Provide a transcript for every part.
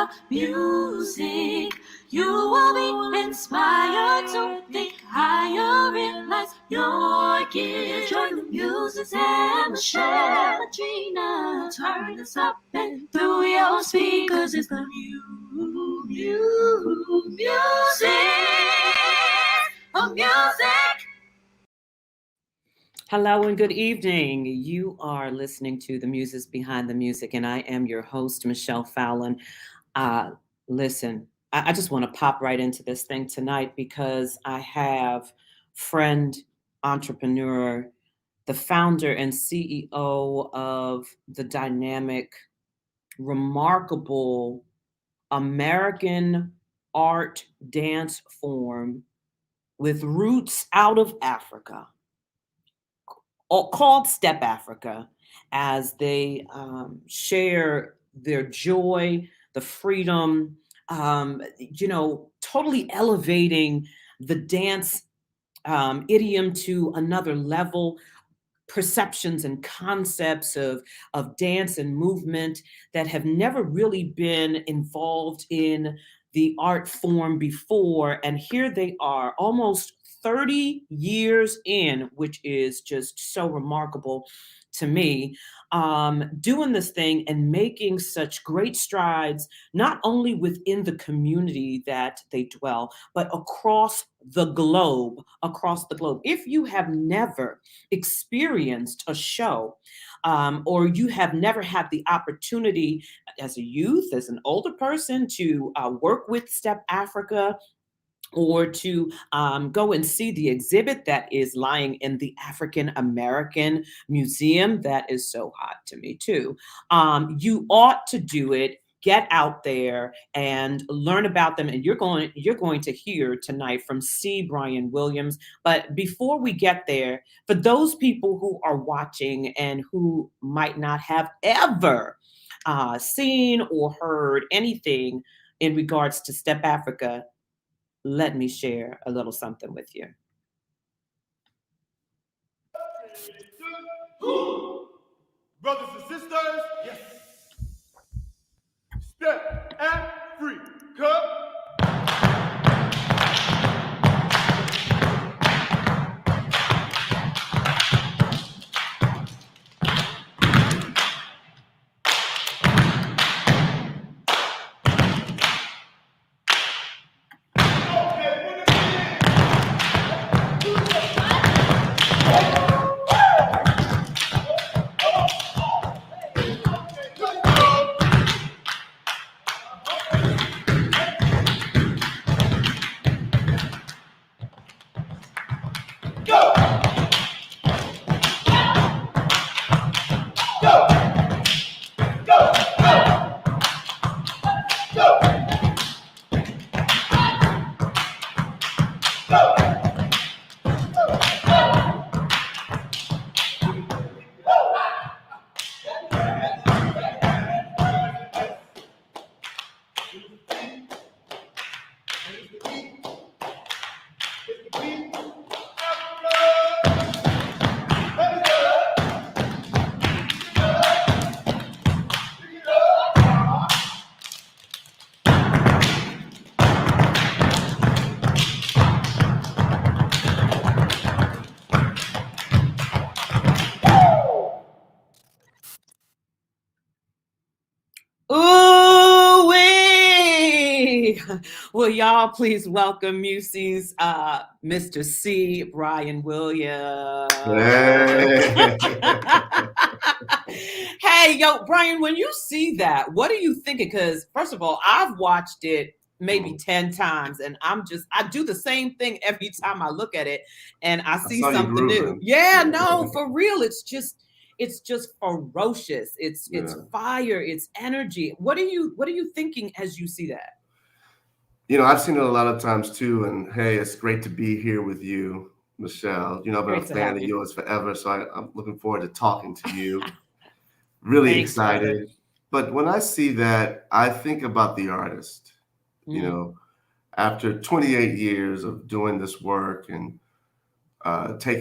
about music. You will be inspired to think higher, realize your gifts. Join the Muses and Michelle and Gina. Turn this up and through your speakers is the music of music. Hello and good evening. You are listening to the Muses Behind the Music, and I am your host, Michelle Fallon. Listen, I just want to pop right into this thing tonight because I have friend, entrepreneur, the founder and CEO of the dynamic, remarkable American art dance form with roots out of Africa, called Step Afrika, as they share their joy, the freedom, totally elevating the dance idiom to another level, perceptions and concepts of dance and movement that have never really been involved in the art form before. And here they are, almost 30 years in, which is just so remarkable to me, doing this thing and making such great strides, not only within the community that they dwell, but across the globe, If you have never experienced a show, or you have never had the opportunity as a youth, as an older person, to work with Step Afrika, or to go and see the exhibit that is lying in the African American Museum, that is so hot to me too. You ought to do it. Get out there and learn about them. And you're going to hear tonight from C. Brian Williams. But before we get there, for those people who are watching and who might not have ever seen or heard anything in regards to Step Afrika, let me share a little something with you. Brothers and sisters, yes. Step Afrika. Ooh-wee! Will y'all please welcome Muses, Mr. C. Brian Williams. Hey. Hey, yo, Brian, when you see that, what are you thinking? Because first of all, I've watched it maybe 10 times, and I do the same thing every time I look at it, and I see something new. Yeah, no, for real. It's just ferocious. It's fire, it's energy. What are you thinking as you see that? I've seen it a lot of times too, and hey, it's great to be here with you, Michelle. I've been a fan of yours forever, so I'm looking forward to talking to you. Really excited. But when I see that, I think about the artist. After 28 years of doing this work and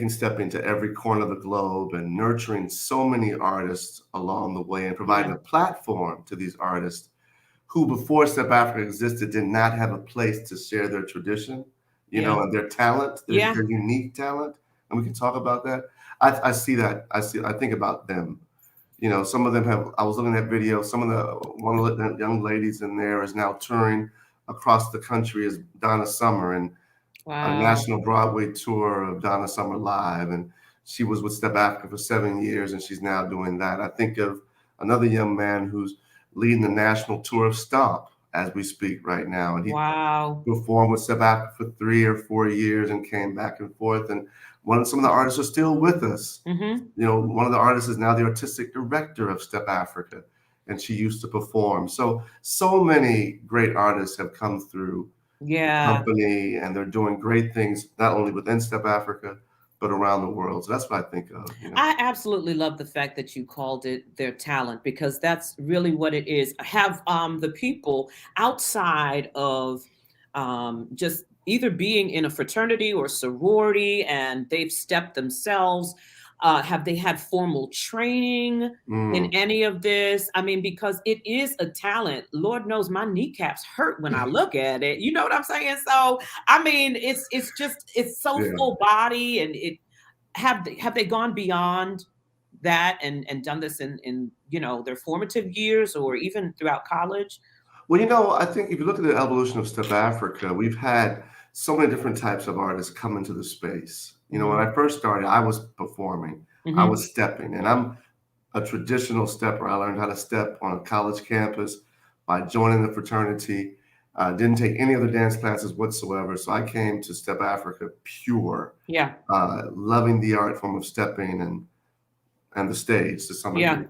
stepping to every corner of the globe and nurturing so many artists along the way and providing a platform to these artists who before Step Africa existed did not have a place to share their tradition, and their talent, their unique talent. And we can talk about that. I see that. I think about them. Some of them I was looking at videos. One of the young ladies in there is now touring across the country as Donna Summer, and a national Broadway tour of Donna Summer Live. And she was with Step Africa for 7 years, and she's now doing that. I think of another young man who's leading the national tour of Stomp as we speak right now. And he performed with Step Africa for 3 or 4 years and came back and forth. And some of the artists are still with us. One of the artists is now the artistic director of Step Africa, and she used to perform. So many great artists have come through the company, and they're doing great things, not only within Step Africa, but around the world. So that's what I think of. I absolutely love the fact that you called it their talent, because that's really what it is. Have the people outside of just either being in a fraternity or sorority and they've stepped themselves, have they had formal training in any of this? I mean, because it is a talent. Lord knows my kneecaps hurt when I look at it. You know what I'm saying? So, I mean, it's so full body. And have they gone beyond that and done this in their formative years or even throughout college? Well, I think if you look at the evolution of Step Africa, we've had so many different types of artists come into the space. When I first started, I was performing, I was stepping, and I'm a traditional stepper. I learned how to step on a college campus by joining the fraternity. Didn't take any other dance classes whatsoever. So I came to Step Africa pure, loving the art form of stepping and the stage to some degree.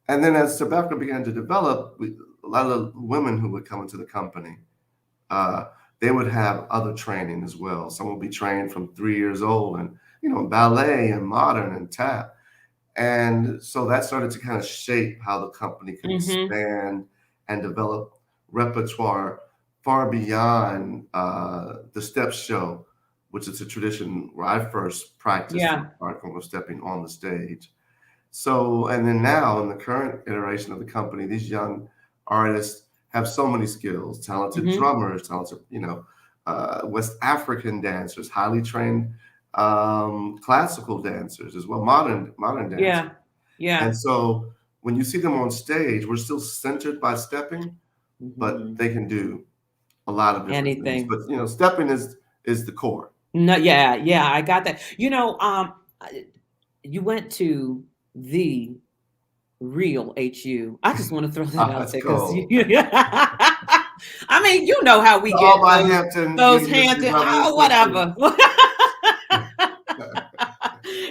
And then as Step Africa began to develop, a lot of the women who would come into the company, they would have other training as well. Some would be trained from 3 years old and, ballet and modern and tap. And so that started to kind of shape how the company can expand and develop repertoire far beyond the step show, which is a tradition where I first practiced art form of stepping on the stage. So, and then now in the current iteration of the company, these young artists have so many skills, talented drummers, talented, West African dancers, highly trained classical dancers as well, modern dancers. And so when you see them on stage, we're still centered by stepping, but they can do a lot of different things. But stepping is the core. No, I got that. You went to the real HU. I just want to throw that out there because I mean, you know how we get those Hampton, whatever.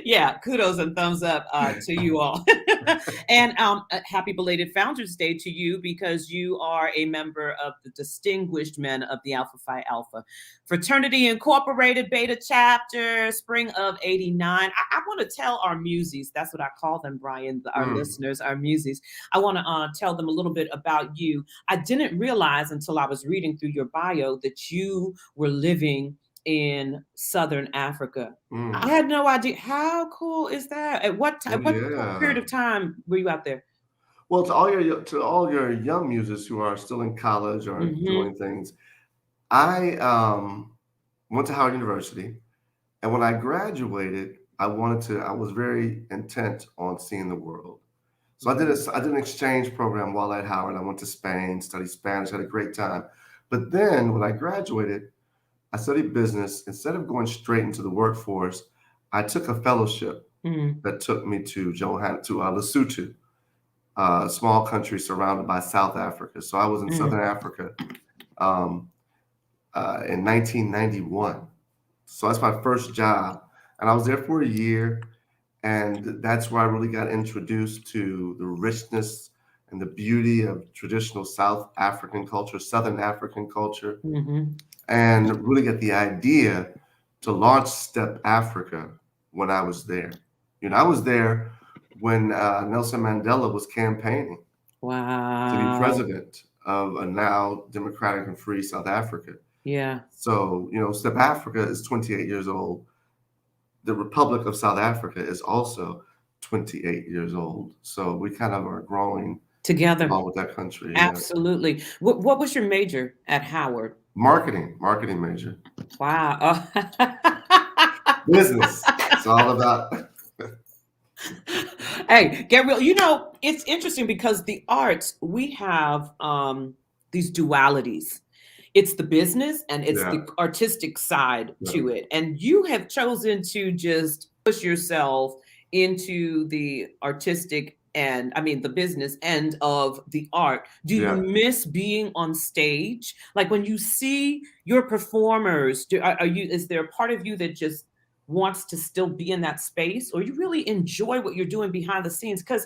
Yeah, kudos and thumbs up to you all. And happy belated Founders Day to you, because you are a member of the distinguished men of the Alpha Phi Alpha Fraternity Incorporated Beta Chapter, spring of '89. I want to tell our Muses, that's what I call them, Brian, our listeners, our Muses. I want to tell them a little bit about you. I didn't realize until I was reading through your bio that you were living in Southern Africa. I had no idea. How cool is that? At what time? What period of time were you out there? Well, to all your young Muses who are still in college or doing things, I went to Howard University, and when I graduated, I was very intent on seeing the world. So I did an exchange program while at Howard. I went to Spain, studied Spanish, had a great time. But then when I graduated, I studied business. Instead of going straight into the workforce, I took a fellowship that took me to Lesotho, a small country surrounded by South Africa. So I was in Southern Africa in 1991. So that's my first job. And I was there for a year. And that's where I really got introduced to the richness and the beauty of traditional South African culture, Southern African culture. And really get the idea to launch Step Africa when I was there. I was there when Nelson Mandela was campaigning to be president of a now democratic and free South Africa. So, Step Africa is 28 years old. The Republic of South Africa is also 28 years old. So we kind of are growing together. along with that country. Yeah. Absolutely. What was your major at Howard? Marketing major. Wow. Business. It's all about. Hey, get real. You know, it's interesting because the arts, we have these dualities. It's the business and it's Yeah. the artistic side Yeah. to it. And you have chosen to just push yourself into the artistic and the business end of the art. Do you Yeah. miss being on stage? Like when you see your performers, is there a part of you that just wants to still be in that space, or you really enjoy what you're doing behind the scenes? Because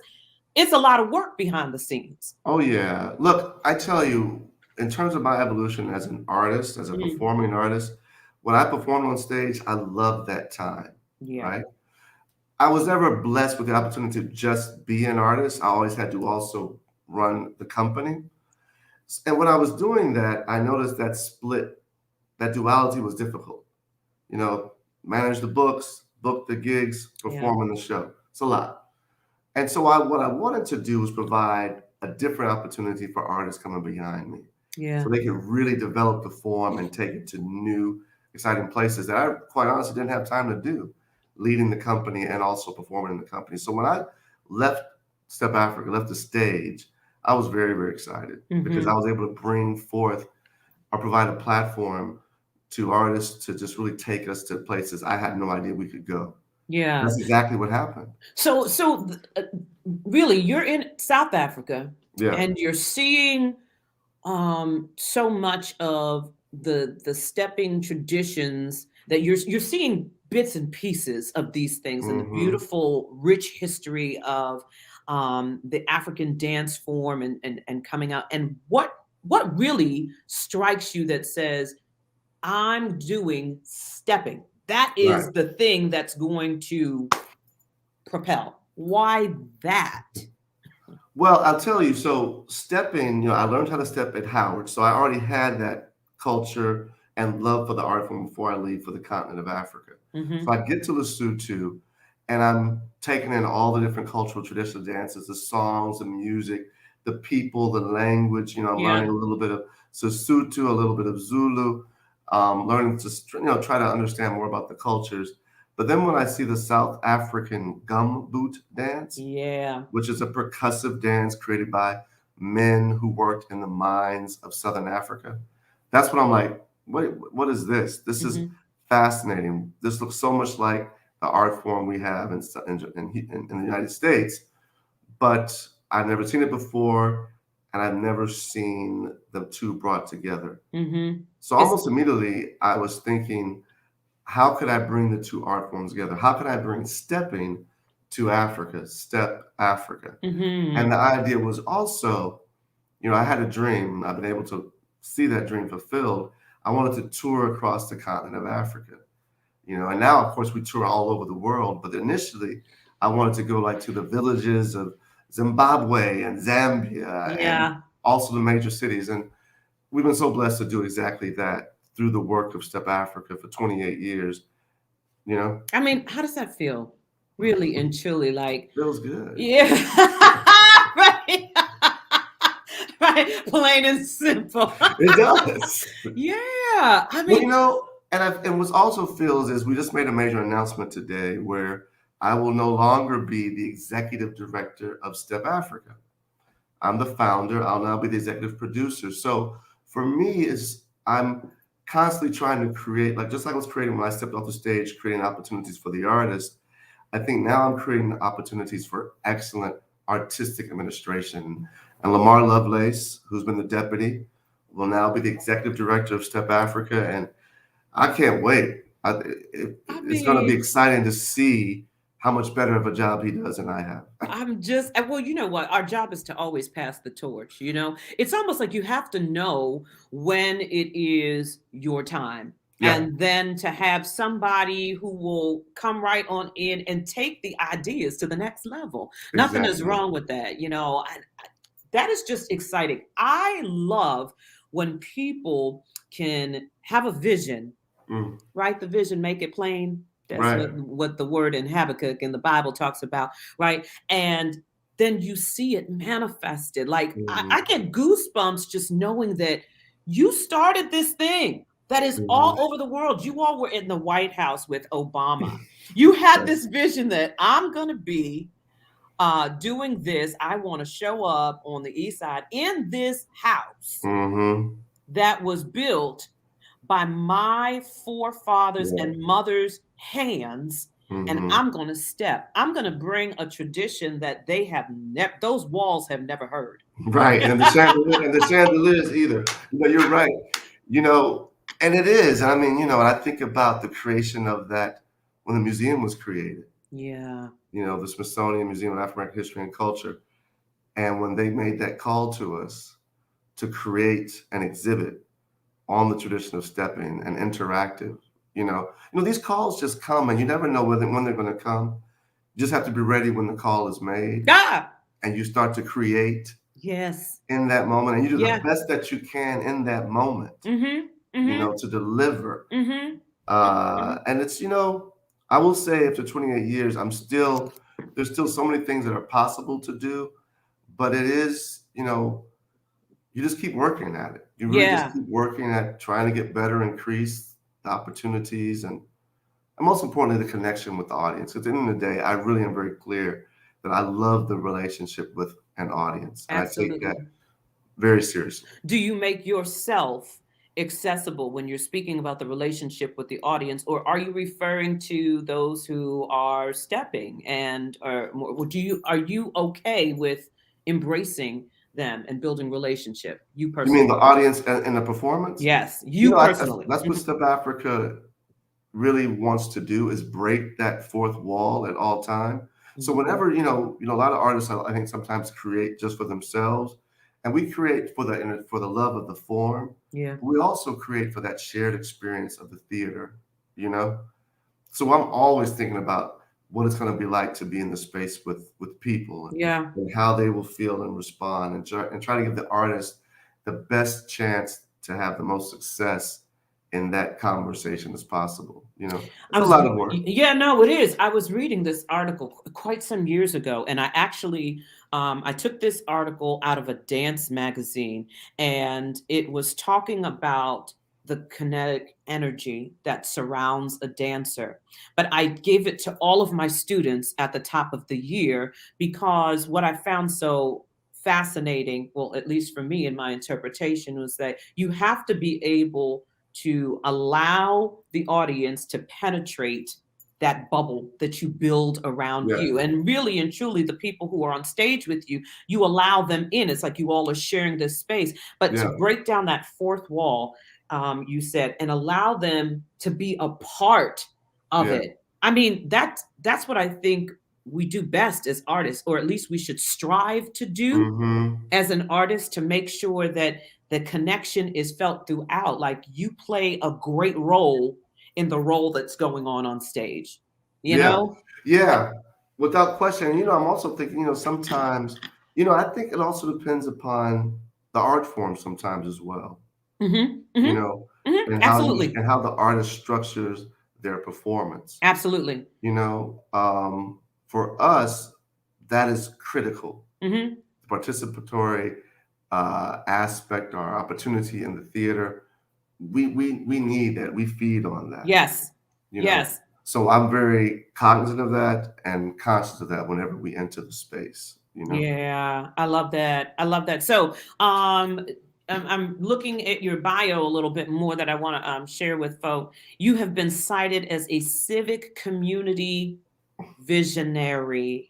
it's a lot of work behind the scenes. Oh yeah. Look, I tell you, in terms of my evolution as an artist, as a Mm. performing artist, when I performed on stage, I loved that time. Yeah. Right. I was never blessed with the opportunity to just be an artist. I always had to also run the company. And when I was doing that, I noticed that split, that duality was difficult. You know, manage the books, book the gigs, perform in the show. It's a lot. And so what I wanted to do was provide a different opportunity for artists coming behind me. Yeah. So they could really develop the form and take it to new, exciting places that I quite honestly didn't have time to do, leading the company and also performing in the company. So when I left Step Afrika, left the stage, I was very, very excited because I was able to bring forth or provide a platform to artists to just really take us to places I had no idea we could go. Yeah. That's exactly what happened. So really, you're in South Africa, Yeah. and you're seeing so much of the stepping traditions that you're seeing bits and pieces of these things and the beautiful, rich history of the African dance form and coming out. And what really strikes you that says, I'm doing stepping? That is Right. the thing that's going to propel. Why that? Well, I'll tell you. So stepping, I learned how to step at Howard. So I already had that culture and love for the art form before I leave for the continent of Africa. So I get to Lesotho and I'm taking in all the different cultural traditional dances, the songs, the music, the people, the language. I'm learning a little bit of Sesotho, a little bit of Zulu, learning to try to understand more about the cultures. But then when I see the South African gum boot dance, which is a percussive dance created by men who worked in the mines of Southern Africa, that's when I'm like, what is this? This is fascinating. This looks so much like the art form we have in the United States, but I've never seen it before, and I've never seen the two brought together. So almost immediately, I was thinking, how could I bring the two art forms together? How could I bring stepping to Africa, Step Afrika? And the idea was also, I had a dream. I've been able to see that dream fulfilled. I wanted to tour across the continent of Africa, and now, of course, we tour all over the world. But initially, I wanted to go to the villages of Zimbabwe and Zambia and also the major cities. And we've been so blessed to do exactly that through the work of Step Afrika for 28 years. I mean, how does that feel? Really and truly, feels good. Yeah. Right. Right. Plain and simple. It does. Yeah. I mean, and what also feels is we just made a major announcement today where I will no longer be the executive director of Step Afrika. I'm the founder. I'll now be the executive producer. So for me, I'm constantly trying to create, just like I was creating when I stepped off the stage, creating opportunities for the artist. I think now I'm creating opportunities for excellent artistic administration. And Lamar Lovelace, who's been the deputy, will now be the executive director of Step Afrika. And I can't wait. It's going to be exciting to see how much better of a job he does than I have. Well, you know what? Our job is to always pass the torch. It's almost like you have to know when it is your time. And then to have somebody who will come right on in and take the ideas to the next level. Nothing is wrong with that. That is just exciting. I love when people can have a vision, write the vision, make it plain. That's what the word in Habakkuk in the Bible talks about, right? And then you see it manifested. Like Mhm. I get goosebumps just knowing that you started this thing that is all Mhm. over the world. You all were in the White House with Obama. You had Yes. this vision that I'm going to be doing this. I want to show up on the East Side in this house Mhm. that was built by my forefathers Yeah. and mothers' hands. And Mhm. I'm going to step. I'm going to bring a tradition that they have never, those walls have never heard. Right, and the chandeliers either. You're right. You know, and it is. I mean, and I think about the creation of that when the museum was created. Yeah. The Smithsonian Museum of African American History and Culture, and when they made that call to us to create an exhibit on the tradition of stepping and interactive. These calls just come, and you never know when they're going to come. You just have to be ready when the call is made, Ah, and you start to create yes. in that moment, and you do the Yeah. best that you can in that moment, Mm-hmm. Mm-hmm. to deliver. Mm-hmm. Mm-hmm. And it's, I will say after 28 years, there's still so many things that are possible to do, but it is, you just keep working at it. You really just Yeah. keep working at trying to get better, increase the opportunities, and most importantly, the connection with the audience. Because at the end of the day, I really am very clear that I love the relationship with an audience, and I take Absolutely. that very seriously. Do you make yourself accessible when you're speaking about the relationship with the audience, or are you referring to those who are stepping and or are you okay with embracing them and building relationship? You You mean the personally? audience and the performance? Yes, you personally. That's what Step Africa really wants to do is break that fourth wall at all time. So Mhm. whenever a lot of artists I think sometimes create just for themselves, and we create for the love of the form. Yeah. We also create for that shared experience of the theater. You know, so I'm always thinking about what it's going to be like to be in the space with people Yeah. and how they will feel and respond and try to give the artist the best chance to have the most success in that conversation as possible. I It's a was, lot of work. yeah, no, it is. I was reading this article quite some years ago, and I actually, I took this article out of a dance magazine, and it was talking about the kinetic energy that surrounds a dancer. But I gave it to all of my students at the top of the year because what I found so fascinating, well, at least for me in my interpretation, was that you have to be able to allow the audience to penetrate that bubble that you build around Yes. you. And really and truly, the people who are on stage with you, you allow them in. It's like you all are sharing this space. But to Yeah. break down that fourth wall, you said, and allow them to be a part of Yeah. it. I mean, that's what I think we do best as artists, or at least we should strive to do Hmm. as an artist, to make sure that the connection is felt throughout. Like you play a great role in the role that's going on stage, you Yeah. know? Yeah. Without question. I'm also thinking, sometimes, I think it also depends upon the art form sometimes as well. Hmm. you Hmm. know, Hmm. and Absolutely. how the artist structures their performance. Absolutely. For us, that is critical. Hmm. The participatory aspect, our opportunity in the theater, we need that. We feed on that. Yes. You know, Yes. so I'm very cognizant of that and conscious of that whenever we enter the space. Yeah, I love that. I love that. So, I'm looking at your bio a little bit more that I want to share with folk. You have been cited as a civic community visionary.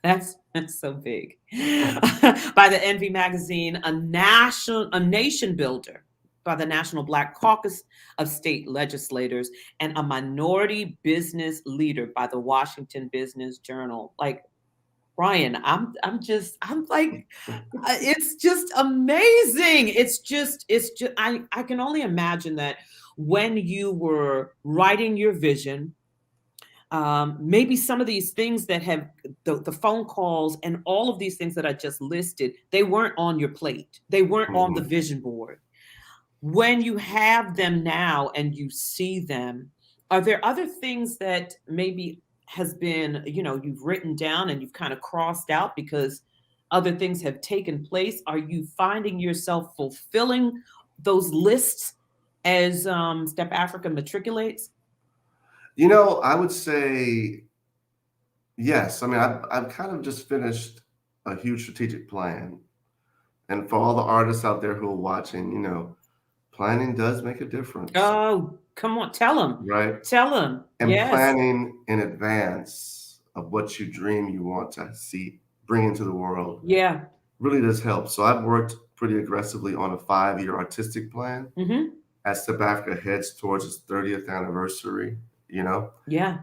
That's so big. By the Envy magazine, a nation builder by the National Black Caucus of State Legislators, and a minority business leader by the Washington Business Journal. Like Brian, I'm like, it's just amazing. It's just, I can only imagine that when you were writing your vision, maybe some of these things that have the phone calls and all of these things that I just listed, they weren't on your plate. They weren't on the Mhm. vision board. When you have them now and you see them, are there other things that maybe has been, you've written down and you've kind of crossed out because other things have taken place? Are you finding yourself fulfilling those lists as Step Afrika matriculates? I would say yes. I mean, I've kind of just finished a huge strategic plan. And for all the artists out there who are watching, planning does make a difference, Oh, come on, tell them. right? Tell them. And Yes. planning in advance of what you dream you want to see bring into the world Yeah. really does help. So I've worked pretty aggressively on a 5-year artistic plan as Step Afrika heads towards its 30th anniversary, Yeah.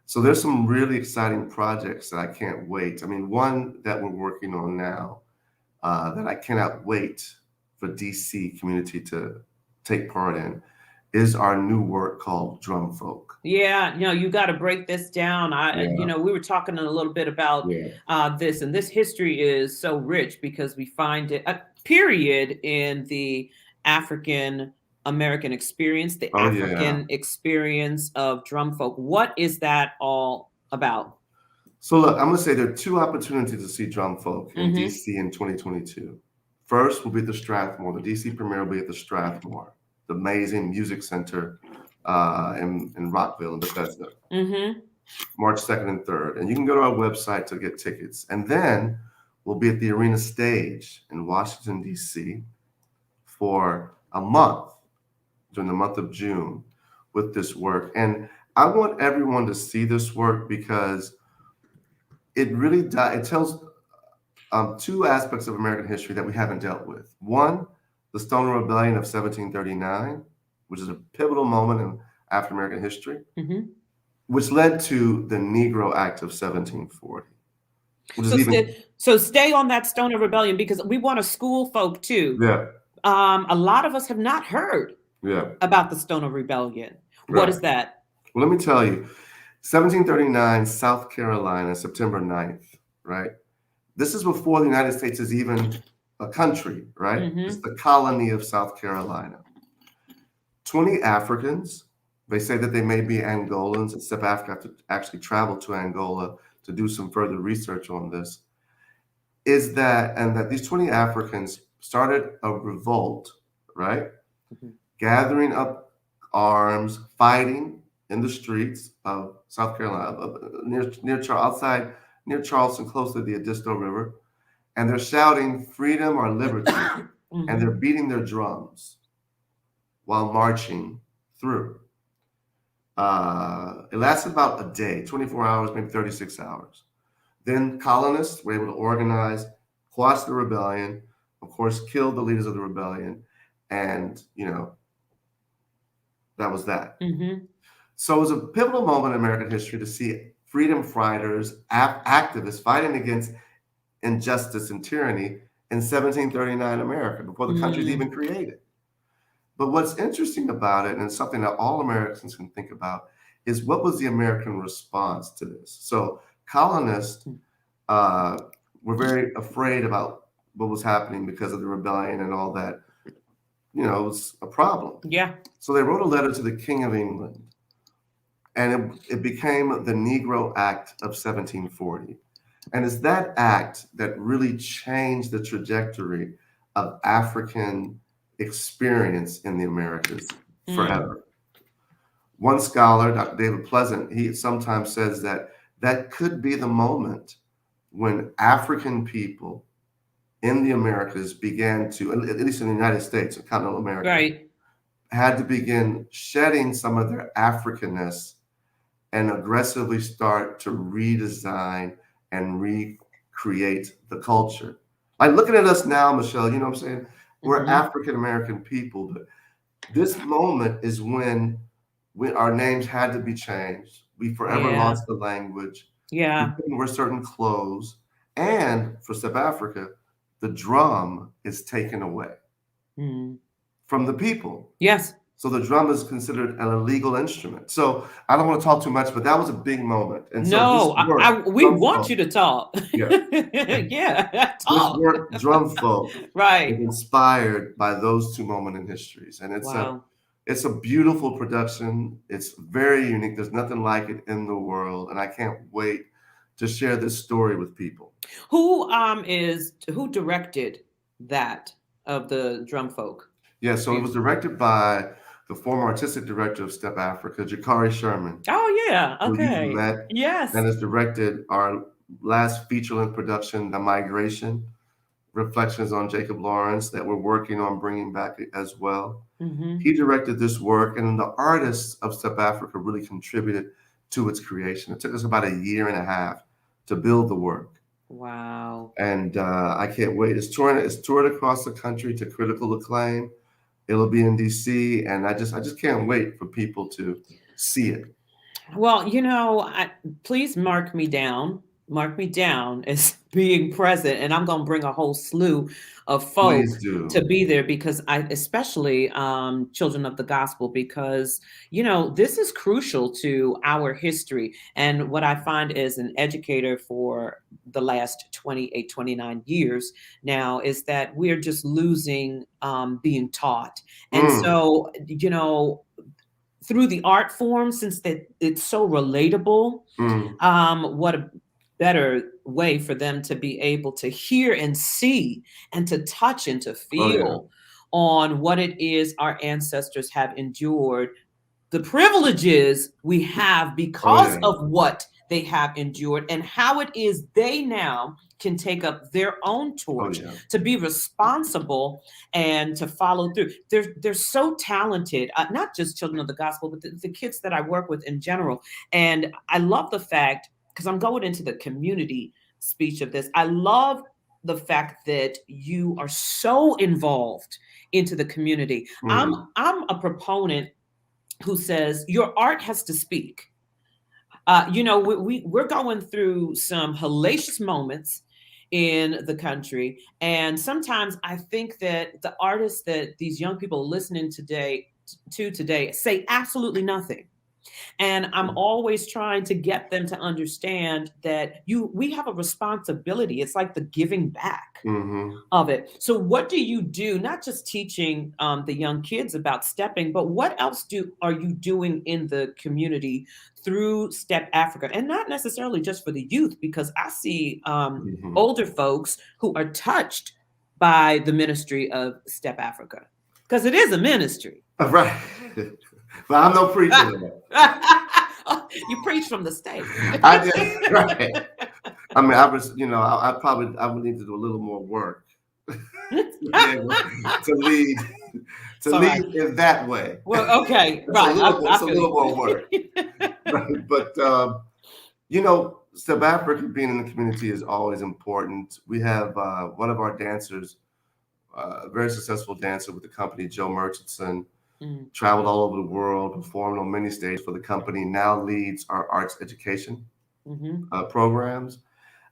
So there's some really exciting projects that I can't wait. I mean, one that we're working on now that I cannot wait for DC community to take part in is our new work called Drum Folk. Yeah, you got to break this down. We were talking a little bit about this, and this history is so rich because we find it a period in the African American experience, the African experience of drum folk. What is that all about? So look, I'm going to say there are 2 opportunities to see Drum Folk in DC in 2022. First will be at the Strathmore. The DC premiere will be at the Strathmore, the amazing music center in Rockville and Bethesda, March 2nd and 3rd. And you can go to our website to get tickets. And then we'll be at the Arena Stage in Washington, D.C. for a month, during the month of June, with this work. And I want everyone to see this work because it really it tells 2 aspects of American history that we haven't dealt with. One, the Stoner Rebellion of 1739, which is a pivotal moment in African American history, which led to the Negro Act of 1740. So stay on that Stoner Rebellion because we want to school folk too. Yeah. A lot of us have not heard about the Stoner Rebellion. Right. What is that? Well, let me tell you, 1739, South Carolina, September 9th, right? This is before the United States is even a country, right? It's the colony of South Carolina. 20 Africans, they say that they may be Angolans, and Step Afrika have to actually travel to Angola to do some further research on this, that these 20 Africans started a revolt, right? Gathering up arms, fighting in the streets of South Carolina, near Charleston, close to the Edisto River, and they're shouting freedom or liberty, and they're beating their drums while marching through. It lasted about a day, 24 hours, maybe 36 hours. Then colonists were able to organize, quash the rebellion, of course, kill the leaders of the rebellion, and, that was that. So it was a pivotal moment in American history to see freedom fighters, activists fighting against injustice and tyranny in 1739 America, before the country's even created. But what's interesting about it, and something that all Americans can think about, is what was the American response to this? So colonists were very afraid about what was happening because of the rebellion and all that. It was a problem. Yeah. So they wrote a letter to the King of England, and it became the Negro Act of 1740. And it's that act that really changed the trajectory of African experience in the Americas forever. One scholar, Dr. David Pleasant, he sometimes says that could be the moment when African people in the Americas began to, at least in the United States, continental America, had to begin shedding some of their Africanness and aggressively start to redesign and recreate the culture. Like looking at us now, Michelle, you know what I'm saying? We're African-American people, but this moment is when our names had to be changed. We forever lost the language. Yeah. We couldn't wear certain clothes. And for Step Afrika, the drum is taken away from the people. Yes. So the drum is considered an illegal instrument. So I don't want to talk too much, but that was a big moment. And we want you to talk. Talk. This work, Drum Folk, is inspired by those 2 moments in histories. And it's It's a beautiful production. It's very unique. There's nothing like it in the world, and I can't wait to share this story with people. Who directed that of the drum folk? Yeah, so it was directed by the former artistic director of Step Afrika, Jakari Sherman, Oh yeah, who you've okay. met, Yes. and has directed our last feature-length production, The Migration, Reflections on Jacob Lawrence, that we're working on bringing back as well. Mm-hmm. He directed this work, and the artists of Step Afrika really contributed to its creation. It took us about a year and a half to build the work. Wow. And I can't wait. It's toured across the country to critical acclaim. It'll be in DC, and I just can't wait for people to see it. Well, please mark me down. Mark me down as being present, and I'm going to bring a whole slew of folk Please do. to be there because especially children of the gospel, because this is crucial to our history. And what I find as an educator for the last 28, 29 years now is that we're just losing being taught, and so through the art form, since that it's so relatable, what a better way for them to be able to hear and see and to touch and to feel on what it is our ancestors have endured, the privileges we have because of what they have endured, and how it is they now can take up their own torch to be responsible and to follow through. They're so talented, not just children of the gospel, but the kids that I work with in general. And I love the fact, because I'm going into the community speech of this, I love the fact that you are so involved into the community. I'm a proponent who says your art has to speak. We're going through some hellacious moments in the country, and sometimes I think that the artists that these young people are listening today say absolutely nothing. And I'm always trying to get them to understand that we have a responsibility. It's like the giving back of it. So what do you do? Not just teaching the young kids about stepping, but what else are you doing in the community through Step Afrika? And not necessarily just for the youth, because I see older folks who are touched by the ministry of Step Afrika, because it is a ministry. Right. But I'm no preacher. You preach from the stage. I did, right. I mean, I was, I would need to do a little more work to lead in that way. Well, okay, right. It's a little more work. Right. But Step Afrika being in the community is always important. We have one of our dancers, a very successful dancer with the company, Joe Murchison, traveled all over the world, performed on many stages for the company, now leads our arts education programs.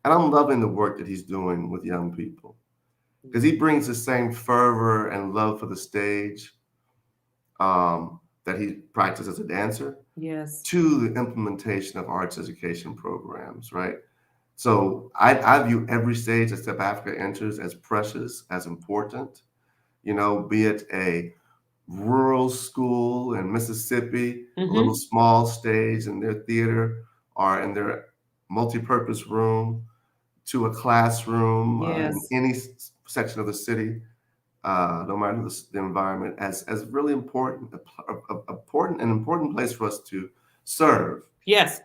And I'm loving the work that he's doing with young people, because he brings the same fervor and love for the stage that he practiced as a dancer to the implementation of arts education programs, right? So I view every stage that Step Afrika enters as precious, as important, be it a rural school in Mississippi, a little small stage in their theater or in their multi-purpose room, to a classroom in any section of the city, no matter the environment, as really important, an important place for us to serve. Yes,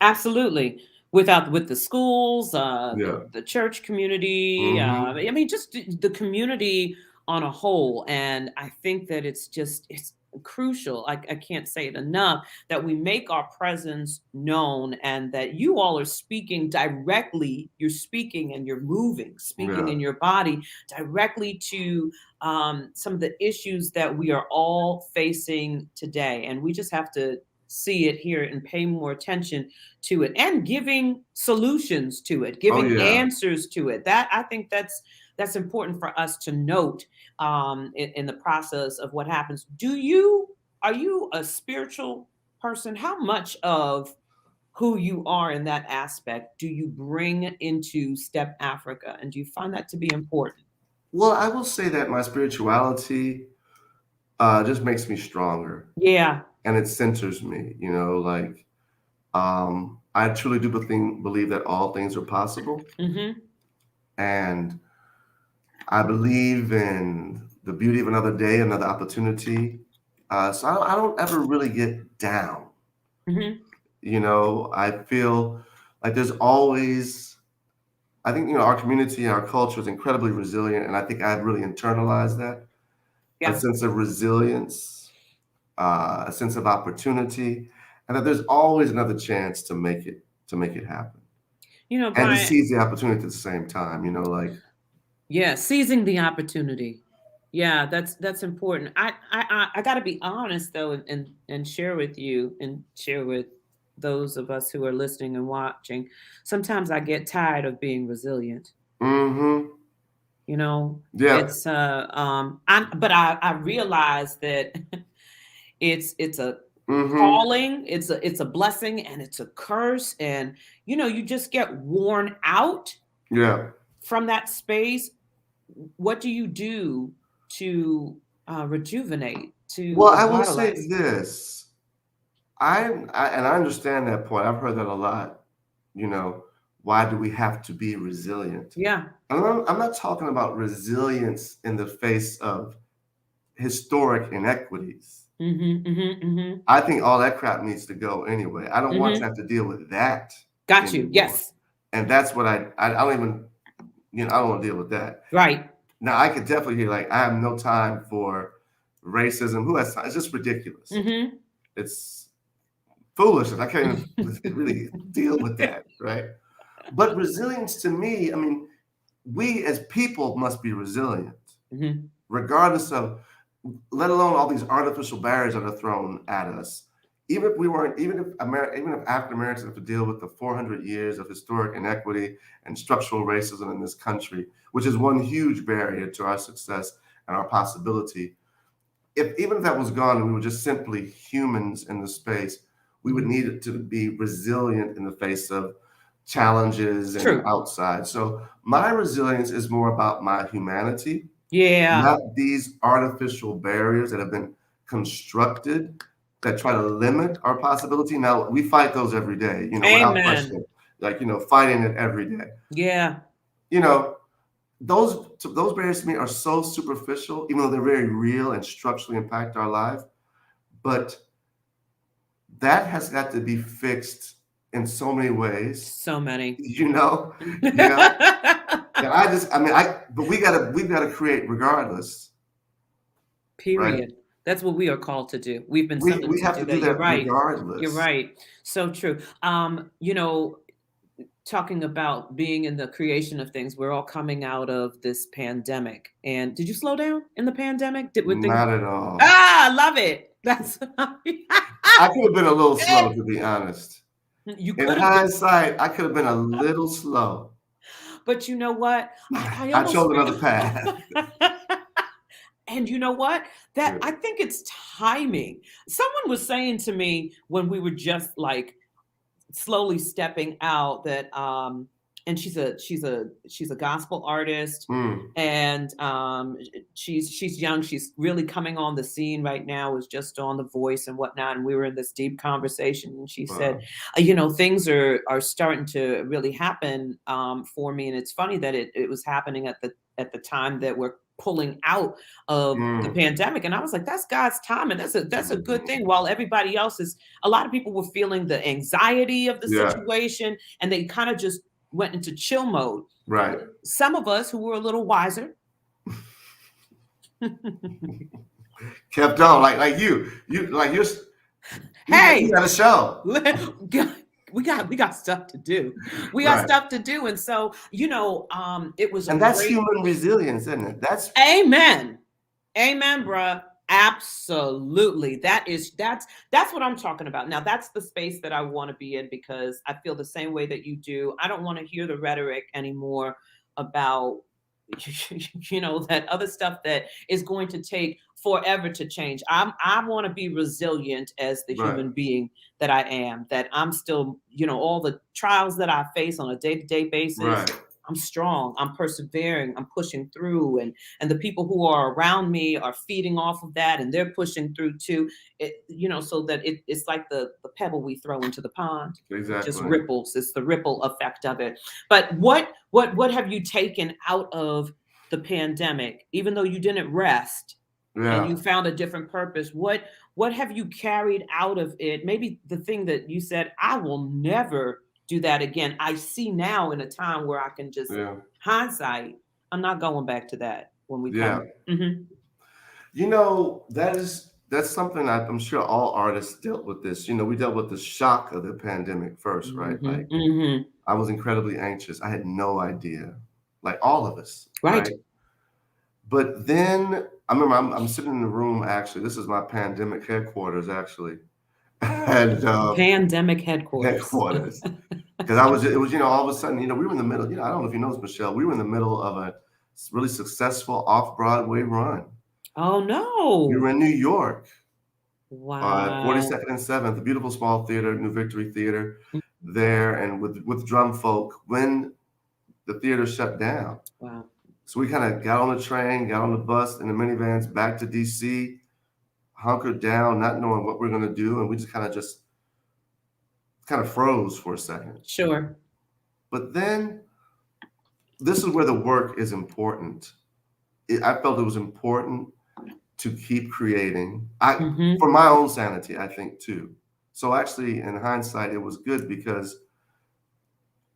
absolutely. With the schools, the church community, I mean, just the community on a whole. And I think that it's crucial. I can't say it enough, that we make our presence known, and that you all are speaking directly. You're speaking and you're moving, speaking in your body directly to some of the issues that we are all facing today. And we just have to see it here and pay more attention to it, and giving solutions to it, giving answers to it. That I think that's important for us to note in the process of what happens. Are you a spiritual person? How much of who you are in that aspect do you bring into Step Afrika, and do you find that to be important? Well, I will say that my spirituality just makes me stronger. Yeah. And it centers me, like I truly do believe that all things are possible. Mm-hmm. And I believe in the beauty of another day, another opportunity. So I don't ever really get down. Mm-hmm. I feel like there's always, I think, our community and our culture is incredibly resilient. And I think I've really internalized that. A Yeah. sense of resilience, a sense of opportunity, and that there's always another chance to make it happen. And to Brian, seize the opportunity at the same time, like. yeah, seizing the opportunity. Yeah, that's important. I got to be honest though, and share with you and share with those of us who are listening and watching. Sometimes I get tired of being resilient. Mm-hmm. Yeah. It's but I realize that it's a Mm-hmm. calling, it's a blessing, and it's a curse, and you just get worn out Yeah. from that space. What do you do to rejuvenate, to Well, I will say revitalize? this. And I understand that point. I've heard that a lot. You know, why do we have to be resilient? Yeah. I'm not talking about resilience in the face of historic inequities. Mm-hmm, mm-hmm, mm-hmm, I think all that crap needs to go anyway. I don't want to mm-hmm. have to deal with that Got you. anymore. Yes. And that's what I don't even, I don't want to deal with that. Right. Now I could definitely hear, like, I have no time for racism. Who has time? It's just ridiculous. Mm-hmm. It's foolishness. I can't even really deal with that, right? But resilience to me, I mean, we as people must be resilient, Mm-hmm. regardless of, let alone all these artificial barriers that are thrown at us. Even if we weren't, even if African Americans have to deal with the 400 years of historic inequity and structural racism in this country, which is one huge barrier to our success and our possibility. Even if that was gone and we were just simply humans in the space, we would need to be resilient in the face of challenges and True. outside. So my resilience is more about my humanity, Yeah. not these artificial barriers that have been constructed that try to limit our possibility. Now we fight those every day, without Amen. question. Like, fighting it every day. Yeah. Those barriers to me are so superficial, even though they're very real and structurally impact our life. But that has got to be fixed in so many ways. So many. But we've got to create regardless. Period. Right? That's what we are called to do. We've been summoned We have to do that. You're right. Regardless. You're right. So true. Talking about being in the creation of things, we're all coming out of this pandemic. And did you slow down in the pandemic? Not at all. I love it. That's I could have been a little slow, to be honest. You in hindsight, I could have been a little slow. But you know what? I chose another path. And you know what? I think it's timing. Someone was saying to me when we were just like slowly stepping out that and she's a gospel artist, and she's young, she's really coming on the scene right now, was just on The Voice and whatnot, and we were in this deep conversation, and she said, things are starting to really happen for me, and it's funny that it was happening at the time that we're pulling out of the pandemic. And I was like, that's God's time. And that's a good thing. While everybody else a lot of people were feeling the anxiety of the situation, and they kind of just went into chill mode. Right. Some of us who were a little wiser kept on, like you hey, got a show. We got stuff to do. We got stuff to do. And so, it was, and that's human resilience, isn't it? That's amen, bruh. Absolutely. That's what I'm talking about. Now, that's the space that I want to be in, because I feel the same way that you do. I don't want to hear the rhetoric anymore about that other stuff that is going to take forever to change. I want to be resilient as the human being that I am, that I'm still, all the trials that I face on a day-to-day basis. I'm strong, I'm persevering, I'm pushing through, and the people who are around me are feeding off of that, and they're pushing through too. So that it's like the pebble we throw into the pond. It just Exactly. ripples. It's the ripple effect of it. But what have you taken out of the pandemic, even though you didn't rest and you Yeah. found a different purpose? What have you carried out of it? Maybe the thing that you said, I will never do that again. I see now in a time where I can just Yeah. hindsight, I'm not going back to that when we Yeah. come. Mhm. That's something I'm sure all artists dealt with this. We dealt with the shock of the pandemic first, right? Mhm. Like Mhm. I was incredibly anxious. I had no idea, like all of us, Right. right? But then I remember I'm sitting in the room. Actually, this is my pandemic headquarters, actually, and Pandemic headquarters. headquarters. Because it was, all of a sudden, we were in the middle. I don't know if you know this, Michelle. We were in the middle of a really successful off-Broadway run. Oh We were no. in New York, Wow. 42nd and 7th, a beautiful small theater, New Victory Theater, there, and with drum folk when the theater shut down. Wow. So we kind of got on the train, got on the bus, and the minivans back to DC, hunkered down, not knowing what we're going to do, and we just kind of froze for a second. Sure. But then this is where the work is important. I felt it was important to keep creating. For my own sanity, I think too. So actually, in hindsight, it was good because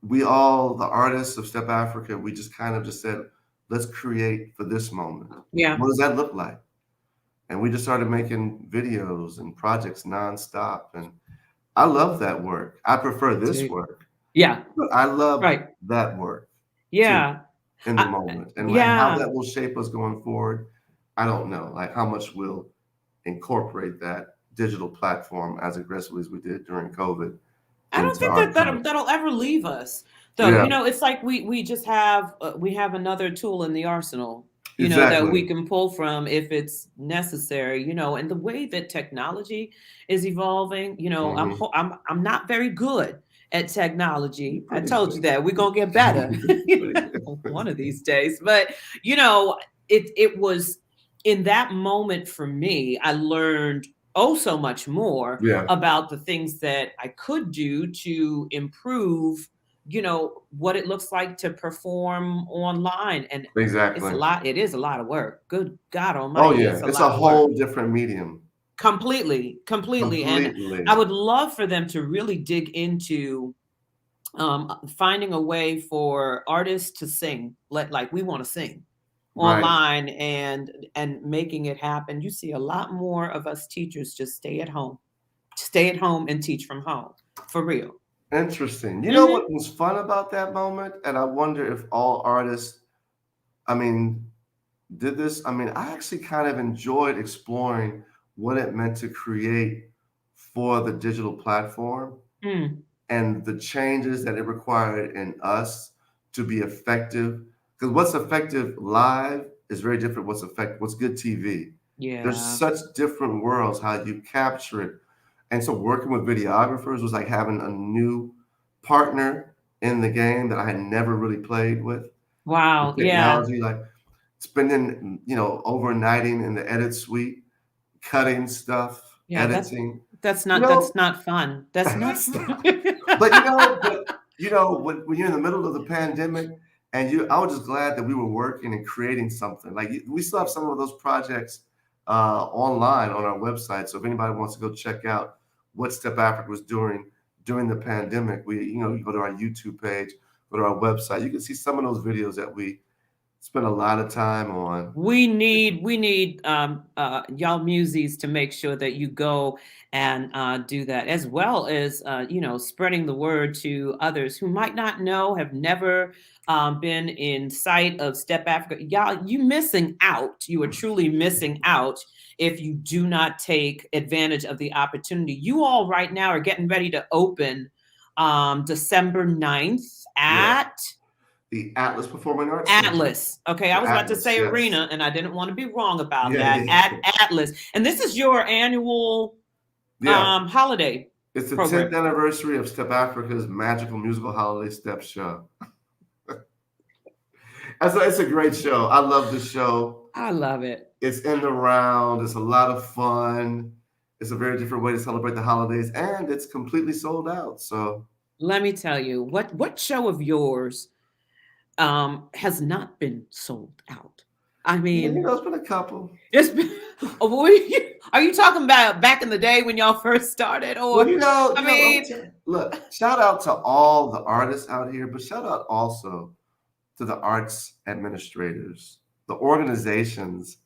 we all, the artists of Step Afrika, we just kind of just said, let's create for this moment. Yeah. What does that look like? And we just started making videos and projects nonstop. And I love that work. I prefer this work. Yeah. But I love Right. that work. Yeah. In the moment. And how that will shape us going forward, I don't know. Like how much we'll incorporate that digital platform as aggressively as we did during COVID. I don't think that'll ever leave us, though. Yeah. It's like we just have we have another tool in the arsenal, that Exactly. we can pull from if it's necessary. And the way that technology is evolving, I'm not very good at technology. I told you that we're gonna get better one of these days. But it was in that moment for me, I learned so much more about the things that I could do to improve, what it looks like to perform online. And Exactly. it is a lot of work. Good God Almighty. Oh yeah. It's a whole different medium. Completely. And I would love for them to really dig into finding a way for artists to sing, like we want to sing online, and making it happen. You see a lot more of us teachers just stay at home and teach from home, for real. Interesting. You know what was fun about that moment? And I wonder if all artists, did this. I actually kind of enjoyed exploring what it meant to create for the digital platform and the changes that it required in us to be effective. Because what's effective live is very different. What's good TV. Yeah. There's such different worlds, how you capture it. And so working with videographers was like having a new partner in the game that I had never really played with. Wow. Technology, like spending, overnighting in the edit suite, cutting stuff, editing. That's not fun. That's not fun. But when you're in the middle of the pandemic, and I was just glad that we were working and creating something. Like we still have some of those projects online on our website. So if anybody wants to go check out what Step Afrika was doing during the pandemic, you go to our YouTube page, go to our website. You can see some of those videos that we spent a lot of time on. We need y'all Muses to make sure that you go and do that, as well as spreading the word to others who might not know, have never been in sight of Step Afrika. Y'all, you missing out. You are truly missing out if you do not take advantage of the opportunity. You all right now are getting ready to open December 9th at the Atlas Performing Arts Atlas. Center. Okay, I was about to say arena, and I didn't want to be wrong about that. At Atlas. And this is your annual holiday. It's the 10th anniversary of Step Afrika's magical musical holiday step show. It's a great show. I love the show. I love it. It's in the round. It's a lot of fun. It's a very different way to celebrate the holidays, and it's completely sold out. So Let me tell you, what show of yours has not been sold out? I yeah, mean, there's been a couple. it's been. Are you talking about back in the day when y'all first started, Well, or I mean, look, shout out to all the artists out here, but shout out also to the arts administrators, the organizations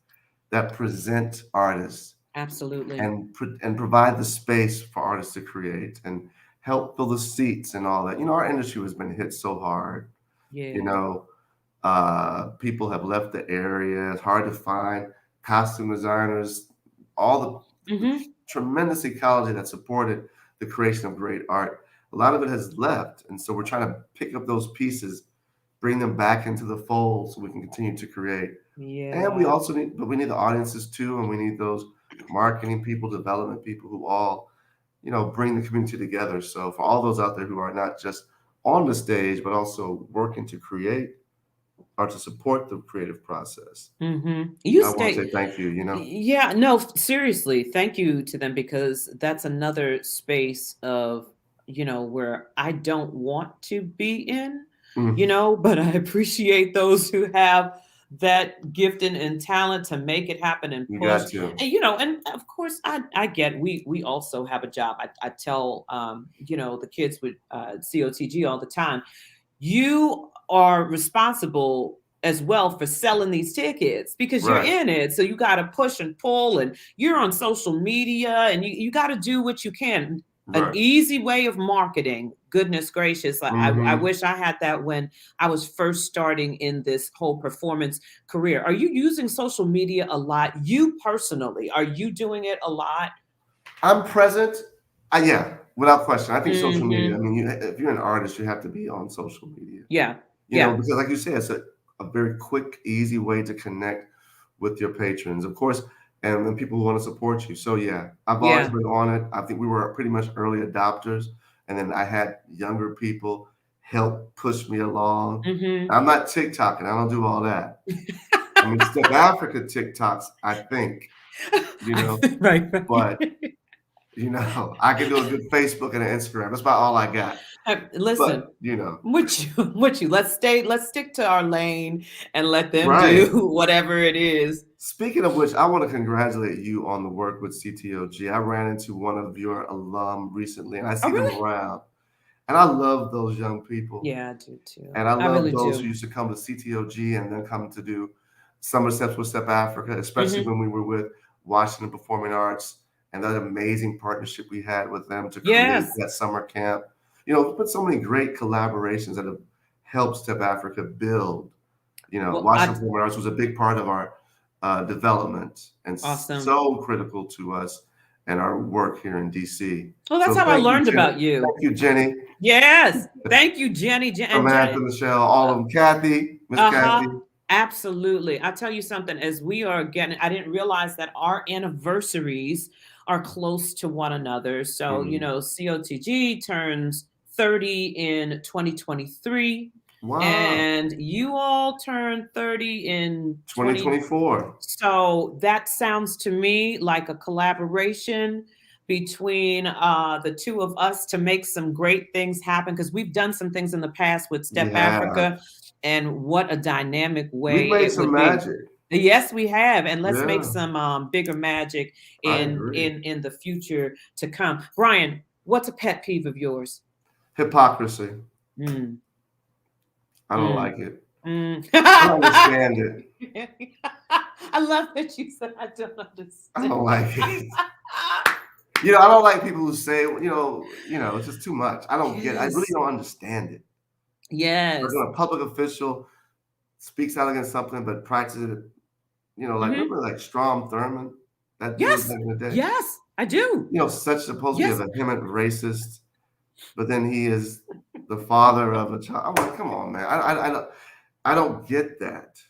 that present artists absolutely, and provide the space for artists to create and help fill the seats and all that. Our industry has been hit so hard. yeah. People have left the area. It's hard to find costume designers, all the tremendous ecology that supported the creation of great art. A lot of it has left. And so we're trying to pick up those pieces, bring them back into the fold so we can continue to create. Yeah. And we also need the audiences too. And we need those marketing people, development people who all, bring the community together. So for all those out there who are not just on the stage, but also working to create or to support the creative process. You I want to say thank you, Yeah, no, seriously, thank you to them, because that's another space of, where I don't want to be in, but I appreciate those who have that gifting and talent to make it happen and You push. got to. And and of course I get we also have a job. I tell the kids with COTG all the time, you are responsible as well for selling these tickets, because you're Right. in it. So you got to push and pull, and you're on social media, and you got to do what you can. An Right. easy way of marketing. Goodness gracious. I wish I had that when I was first starting in this whole performance career. Are you using social media a lot? You personally, are you doing it a lot? I'm present. Yeah, without question. I think social media, I mean, if you're an artist, you have to be on social media. Yeah. Because like you said, it's a very quick, easy way to connect with your patrons, of course, and then people who want to support you. So yeah, I've always been on it. I think we were pretty much early adopters, and then I had younger people help push me along. I'm not TikToking. I don't do all that. I mean, Step Afrika TikToks, I think, right. but I can do a good Facebook and an Instagram. That's about all I got. Listen, But, what you let's stick to our lane and let them Right. do whatever it is. Speaking of which, I want to congratulate you on the work with CTOG. I ran into one of your alum recently, and I see them around. And I love those young people. Yeah, I do too. And I love really those do. who used to come to CTOG and then come to do Summer Steps with Step Afrika, especially when we were with Washington Performing Arts and that amazing partnership we had with them to create that summer camp. We put so many great collaborations that have helped Step Afrika build. Washington Performing Arts was a big part of our development and so critical to us and our work here in DC. Well, that's how I learned about you. Thank you, Jenny. Yes. Thank you, Jenny. Samantha, Michelle, all of them. Kathy, Miss Kathy. Absolutely. I'll tell you something, as we are getting, I didn't realize that our anniversaries are close to one another. So, COTG turns 30 in 2023. Wow. And you all turn 30 in 2024. So that sounds to me like a collaboration between the two of us to make some great things happen, because we've done some things in the past with Step Afrika, and what a dynamic way we made some magic. Yes, we have, and let's make some bigger magic in the future to come. Brian, what's a pet peeve of yours? Hypocrisy. I don't like it. I don't understand it. I love that you said I don't understand. I don't like it. I don't like people who say, it's just too much. I don't get it. I really don't understand it. Yes. Or when a public official speaks out against something but practices it, remember like Strom Thurmond? That dude back in the day? Yes, I do. Such supposed to be a vehement racist, but then he is the father of a child. I'm like, come on, man. I don't get that.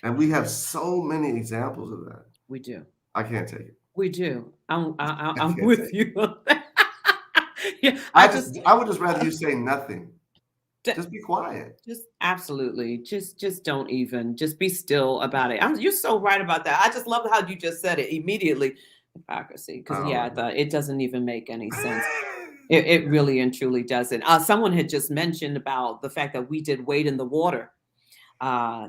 And we have so many examples of that. We do. I can't take it. We do. I'm with you on that. I would just rather you say nothing. just be quiet. Just absolutely. Just don't even. Just be still about it. You're so right about that. I just love how you just said it immediately. Hypocrisy, because I thought it doesn't even make any sense. It really and truly doesn't. Someone had just mentioned about the fact that we did Wade in the Water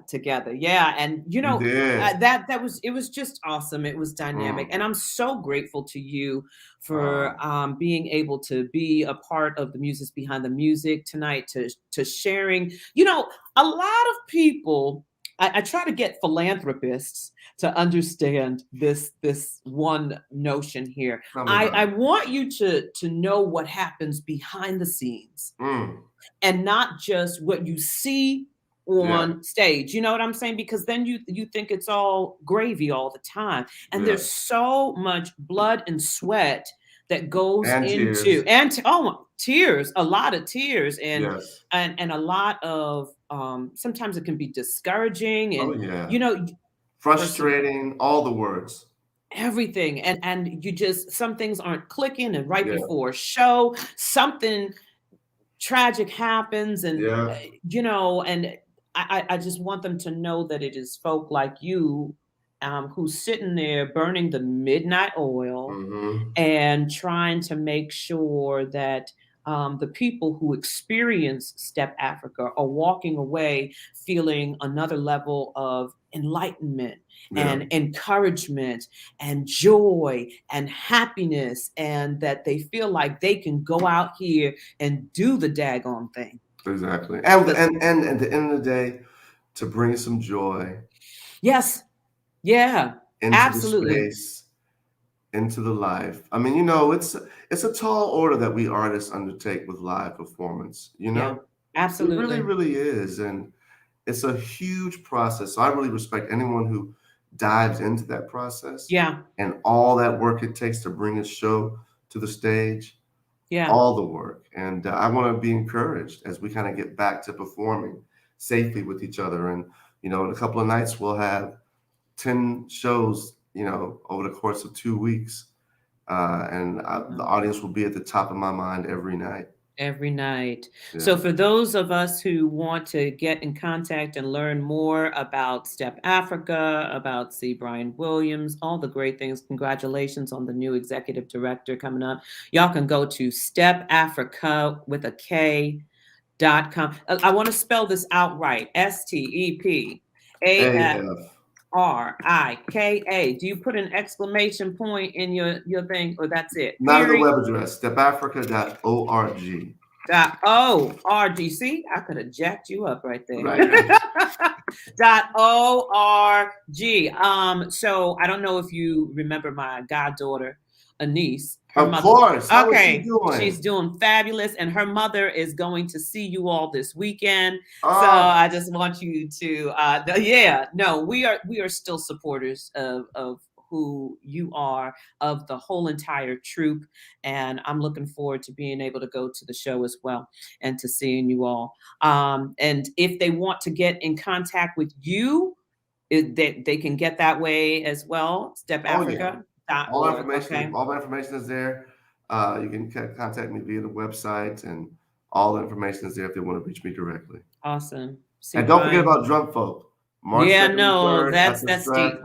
together. Yeah. And it was just awesome. It was dynamic. And I'm so grateful to you for being able to be a part of the Muses Behind the Music tonight, to sharing. A lot of people, I try to get philanthropists to understand this one notion here. I want you to know what happens behind the scenes and not just what you see on stage. You know what I'm saying? Because then you think it's all gravy all the time. And there's so much blood and sweat that goes into tears, a lot of tears, and a lot of sometimes it can be discouraging and frustrating, all the words. Everything. And you just, some things aren't clicking, and right before a show, something tragic happens, and and I just want them to know that it is folk like you who's sitting there burning the midnight oil and trying to make sure that the people who experience Step Afrika are walking away feeling another level of enlightenment and encouragement and joy and happiness, and that they feel like they can go out here and do the daggone thing. Exactly. And at the end of the day, to bring some joy. Yes. Yeah. Into absolutely. the space, into the life. I mean, it's a tall order that we artists undertake with live performance, Absolutely. It really, really is. And it's a huge process. So I really respect anyone who dives into that process. Yeah. And all that work it takes to bring a show to the stage. Yeah. All the work. And I want to be encouraged as we kind of get back to performing safely with each other. And, in a couple of nights, we'll have 10 shows, over the course of 2 weeks. And the audience will be at the top of my mind every night. Every night. Yeah. So for those of us who want to get in contact and learn more about Step Afrika, about C. Brian Williams, all the great things, congratulations on the new executive director coming up. Y'all can go to stepafrika with a K.com. I want to spell this out right. STEPAFRIKA. Do you put an exclamation point in your thing, or that's it? Not at the web address, stepafrika.org. .org. See, I could have jacked you up right there. Right. .org. So I don't know if you remember my goddaughter, Anise. Of course. How is she doing? She's doing fabulous, and her mother is going to see you all this weekend. So I just want you to, we are still supporters of who you are, of the whole entire troupe, and I'm looking forward to being able to go to the show as well and to seeing you all. And if they want to get in contact with you, they can get that way as well. Step Afrika. All my information is there. You can contact me via the website, and all the information is there if they want to reach me directly. Awesome. And don't forget about Drum Folk. March 2nd and 3rd, that's deep.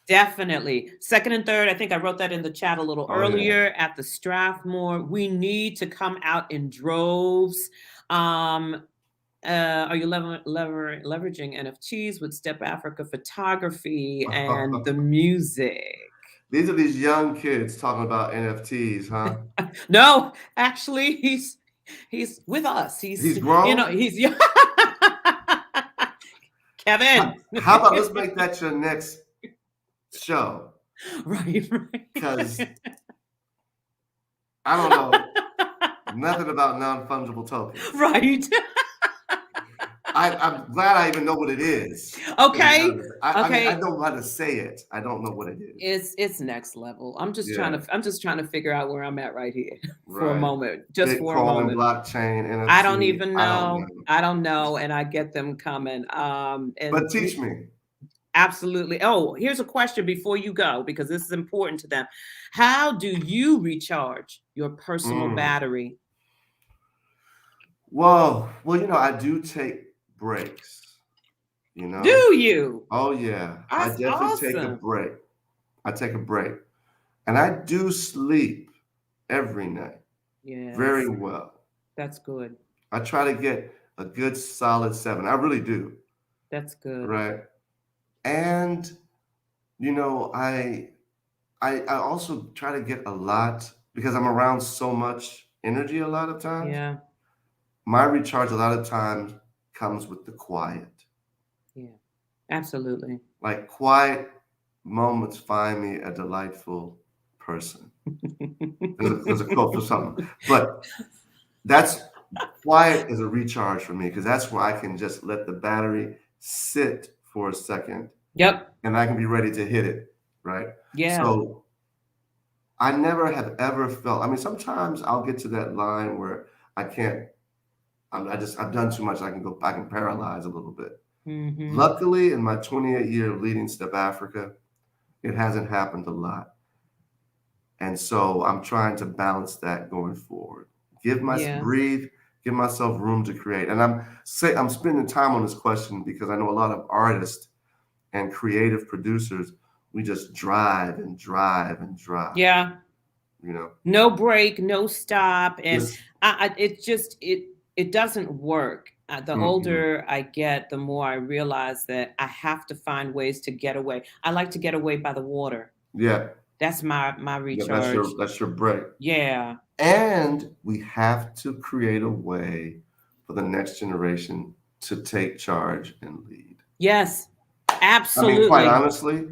Definitely. 2nd and 3rd, I think I wrote that in the chat a little earlier, at the Strathmore. We need to come out in droves. Are you leveraging NFTs with Step Afrika photography and the music? These are these young kids talking about NFTs, huh? No, actually, he's with us. He's grown. He's young. Kevin. How about let's make that your next show? Right. Because I don't know nothing about non-fungible tokens. Right. I'm glad I even know what it is. Okay. I know how to say it. I don't know what it is. It's next level. I'm just trying to figure out where I'm at right here for a moment. Just for a moment. Blockchain, NFT, I don't even know. I don't know, and I get them coming. But teach me. Absolutely. Oh, here's a question before you go, because this is important to them. How do you recharge your personal battery? Well, I do take breaks, you Do know? you? Oh yeah, I That's definitely take a awesome. break. I take a break. And I do sleep every night very Yes, well. that's good. I try to get a good solid 7. I really do, That's good. right? And you know, I also try to get a lot because I'm around so much energy a lot of times. Yeah, My recharge a lot of times comes with the quiet. yeah, absolutely. Like quiet moments find me a delightful person. There's a quote for something. But that's quiet is a recharge for me because that's where I can just let the battery sit for a second Yep. and I can be ready to hit it, right? Yeah. So I never have ever felt, I mean, sometimes I'll get to that line where I can't, I've done too much. I can paralyze a little bit. Mm-hmm. Luckily, in my 28 year of leading Step Afrika, it hasn't happened a lot. And so I'm trying to balance that going forward. Yeah. Breathe, give myself room to create. And I'm spending time on this question because I know a lot of artists and creative producers, we just drive and drive and drive, Yeah. you know. No break, no stop, and Just it just it doesn't work. The mm-mm. older I get, the more I realize that I have to find ways to get away. I like to get away by the water. Yeah, That's my yeah, recharge. that's your break. Yeah. And we have to create a way for the next generation to take charge and lead. Yes. I mean, quite Absolutely. honestly,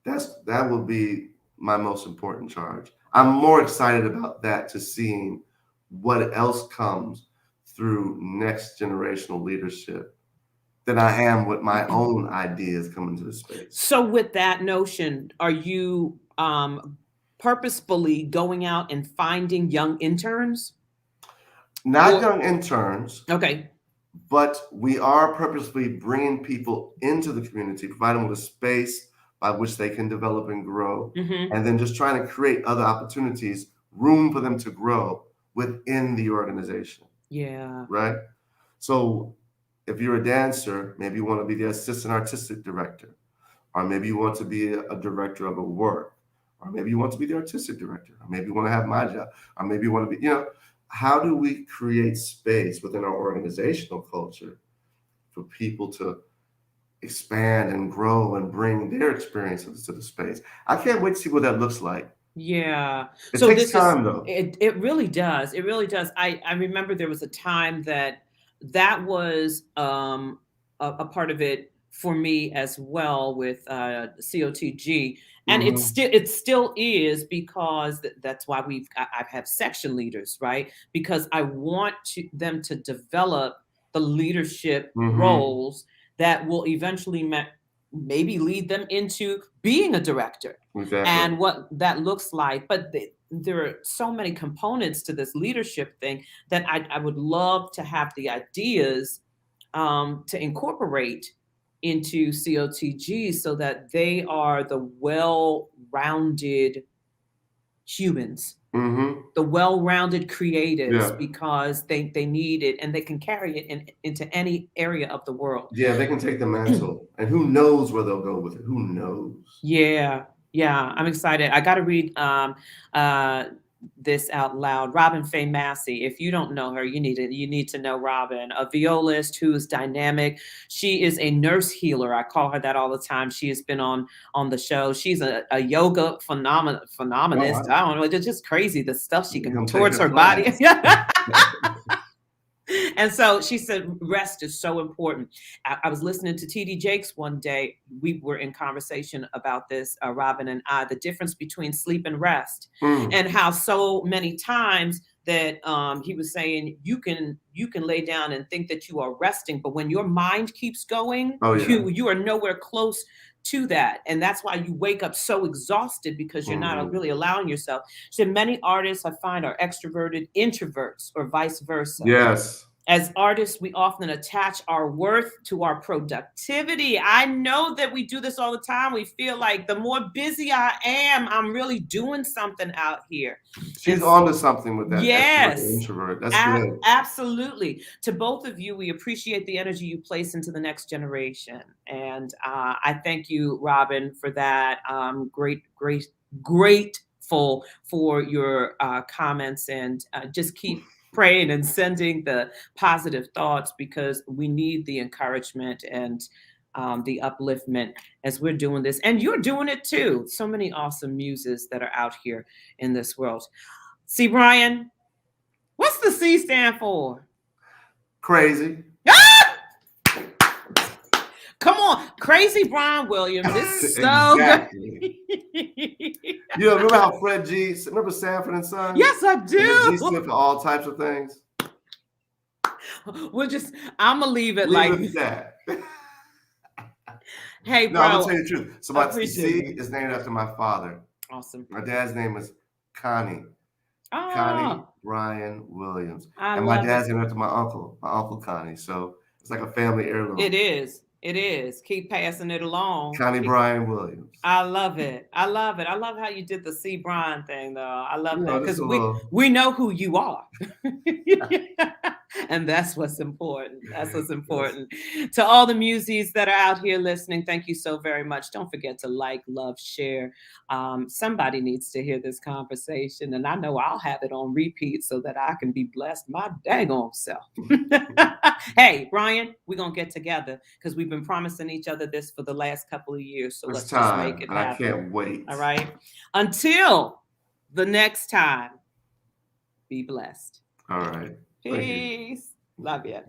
that will be my most important charge. I'm more excited about that to seeing what else comes through next generational leadership than I am with my own ideas coming to the space. So with that notion, are you purposefully going out and finding young interns? Not Or young interns, okay. but we are purposely bringing people into the community, provide them with a space by which they can develop and grow, Mm-hmm. and then just trying to create other opportunities, room for them to grow within the organization, Yeah. right? So if you're a dancer, maybe you want to be the assistant artistic director, or maybe you want to be a director of a work, or maybe you want to be the artistic director, or maybe you want to have my job, or maybe you want to be, how do we create space within our organizational culture for people to expand and grow and bring their experiences to the space? I can't wait to see what that looks like. Yeah. It So takes this is time though. it really does. It really does. I remember there was a time that was a part of it for me as well with COTG, and Hmm. it still is because that's why I've had section leaders, right? Because I want them to develop the leadership Hmm. roles that will eventually maybe lead them into being a director Exactly. and what that looks like. But there are so many components to this leadership thing that I would love to have the ideas to incorporate into COTG so that they are the well rounded humans, Hmm. the well-rounded creatives, Yeah. because they need it and they can carry it into any area of the world. Yeah, they can take the mantle. And who knows where they'll go with it? Who knows? Yeah, yeah, I'm excited. I got to read uh, this out loud. Robin Faye Massey. If you don't know her, you need to know Robin, a violist who's dynamic. She is a nurse healer. I call her that all the time. She has been on the show. She's a yoga Oh, phenomenist. wow. I don't know. It's just crazy the stuff she You can come take towards her her body. class. And so she said, rest is so important. I was listening to TD Jakes one day. We were in conversation about this, Robin and I, the difference between sleep and rest, Mm. and how so many times that he was saying you can lay down and think that you are resting, but when your mind keeps going, Oh, yeah. you are nowhere close to that, and that's why you wake up so exhausted because you're not Hmm. really allowing yourself. So many artists I find are extroverted introverts or vice versa. Yes. As artists, we often attach our worth to our productivity. I know that we do this all the time. We feel like the more busy I am, I'm really doing something out here. She's on to something with that. Yes. Extrovert, introvert. That's good. Absolutely. To both of you, we appreciate the energy you place into the next generation. And I thank you, Robin, for that. Grateful for your comments, and just keep praying and sending the positive thoughts, because we need the encouragement and the upliftment as we're doing this. And you're doing it too. So many awesome muses that are out here in this world. See, Brian, what's the C stand for? Crazy. Ah! Come on, Crazy Brian Williams. This is so exactly. good. You remember how Fred G, remember Sanford and Son? Yes, I do. G stood for all types of things. I'm gonna leave it Leave that. Hey, no, bro. I'm gonna tell you the truth. So my C is named after my father. Awesome. My dad's name is Connie. Oh. Connie Brian Williams. And my dad's named after my uncle Connie. So it's like a family heirloom. It is. It is. Keep passing it along. Connie Brian Williams. I love it. I love it. I love how you did the C. Brian thing, though. I love that, because we know who you are. And that's what's important. That's what's important. Yes. To all the muses that are out here listening, thank you so very much. Don't forget to like, love, share. Somebody needs to hear this conversation, and I know I'll have it on repeat so that I can be blessed my daggone self. Hey, Brian, we're going to get together, because we've been promising each other this for the last couple of years. So let's just make it happen. I can't wait. All right. Until the next time, be blessed. All right. Peace. Love you.